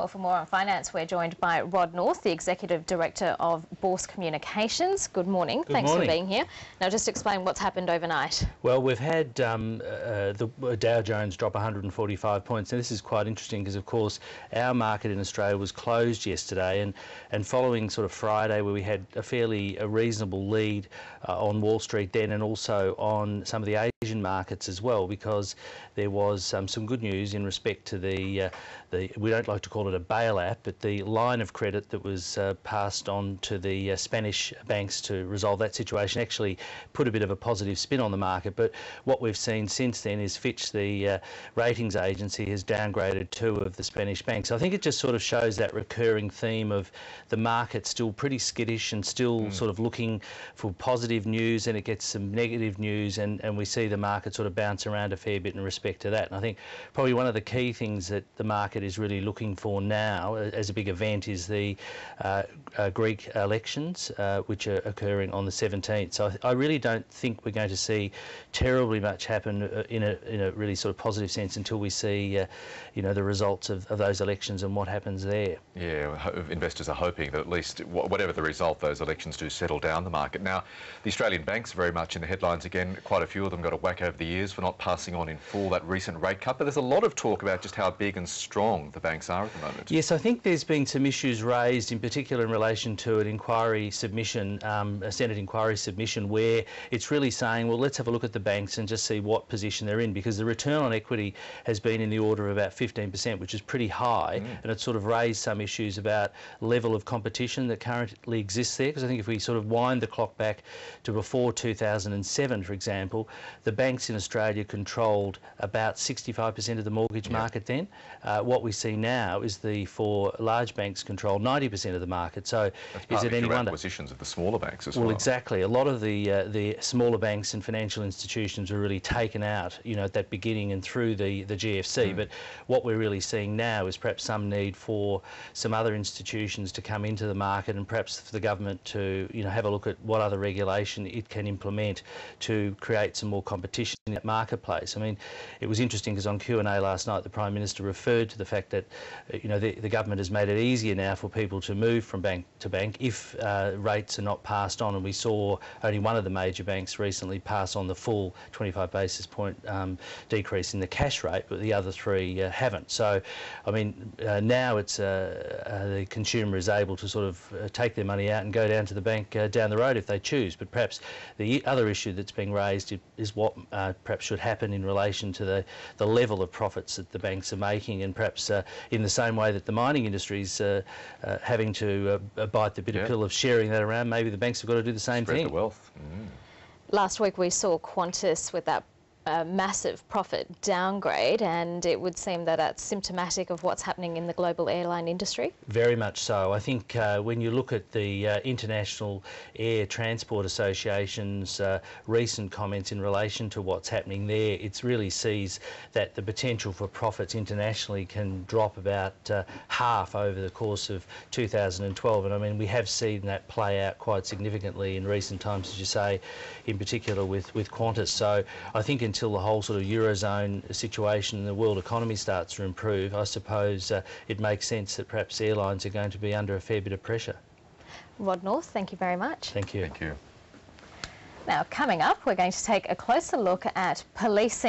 Well, for more on finance, we're joined by Rod North, the Executive Director of Bourse Communications. Good morning. Thanks for being here. Now, just explain what's happened overnight. Well, we've had the Dow Jones drop 145 points. Now, this is quite interesting because, of course, our market in Australia was closed yesterday, and following sort of Friday, where we had a reasonable lead on Wall Street then, and also on some of the Asian markets as well, because there was some good news in respect to the we don't like to call it a bailout, but the line of credit that was passed on to the Spanish banks to resolve that situation actually put a bit of a positive spin on the market. But what we've seen since then is Fitch, the ratings agency, has downgraded 2 of the Spanish banks. I think it just sort of shows that recurring theme of the market still pretty skittish and still sort of looking for positive news, and it gets some negative news, and we see the market sort of bounce around a fair bit in respect to that. And I think probably one of the key things that the market is really looking for now as a big event is the Greek elections, which are occurring on the 17th. So I really don't think we're going to see terribly much happen in a really sort of positive sense until we see you know, the results of those elections and what happens there. Yeah, investors are hoping that at least whatever the result, those elections do settle down the market. Now, the Australian banks are very much in the headlines again. Quite a few of them got a whack over the years for not passing on in full that recent rate cut, but there's a lot of talk about just how big and strong the banks are at the moment. Yes, I think there's been some issues raised, in particular in relation to an inquiry submission, a Senate inquiry submission, where it's really saying, well, let's have a look at the banks and just see what position they're in, because the return on equity has been in the order of about 15%, which is pretty high, and it's sort of raised some issues about level of competition that currently exists there. Because I think if we sort of wind the clock back to before 2007, for example, the banks in Australia controlled about 65% of the mortgage market then. What we see now is the 4 large banks control 90% of the market. So is it any wonder? Acquisitions of the smaller banks as well. Well, exactly. A lot of the smaller banks and financial institutions were really taken out, you know, at that beginning and through the GFC. But what we're really seeing now is perhaps some need for some other institutions to come into the market, and perhaps for the government to, you know, have a look at what other regulation it can implement to create some more competition in that marketplace. I mean, it was interesting because on Q&A last night, the Prime Minister referred to the fact that, you know, the government has made it easier now for people to move from bank to bank if rates are not passed on, and we saw only one of the major banks recently pass on the full 25 basis point decrease in the cash rate, but the other 3 haven't. So, I mean, now it's the consumer is able to sort of take their money out and go down to the bank down the road if they choose. But perhaps the other issue that's being raised is what perhaps should happen in relation to the level of profits that the banks are making, and perhaps in the same way that the mining industry is having to bite the bitter pill of sharing that around, maybe the banks have got to do the same thing. Spread the wealth. Last week we saw Qantas with that massive profit downgrade, and it would seem that that's symptomatic of what's happening in the global airline industry. Very much so. I think when you look at the International Air Transport Association's recent comments in relation to what's happening there, it really sees that the potential for profits internationally can drop about half over the course of 2012. And I mean, we have seen that play out quite significantly in recent times, as you say, in particular with Qantas. So I think until the whole sort of Eurozone situation in the world economy starts to improve, I suppose it makes sense that perhaps airlines are going to be under a fair bit of pressure. Rod North, thank you very much. Thank you. Thank you. Now, coming up, we're going to take a closer look at policing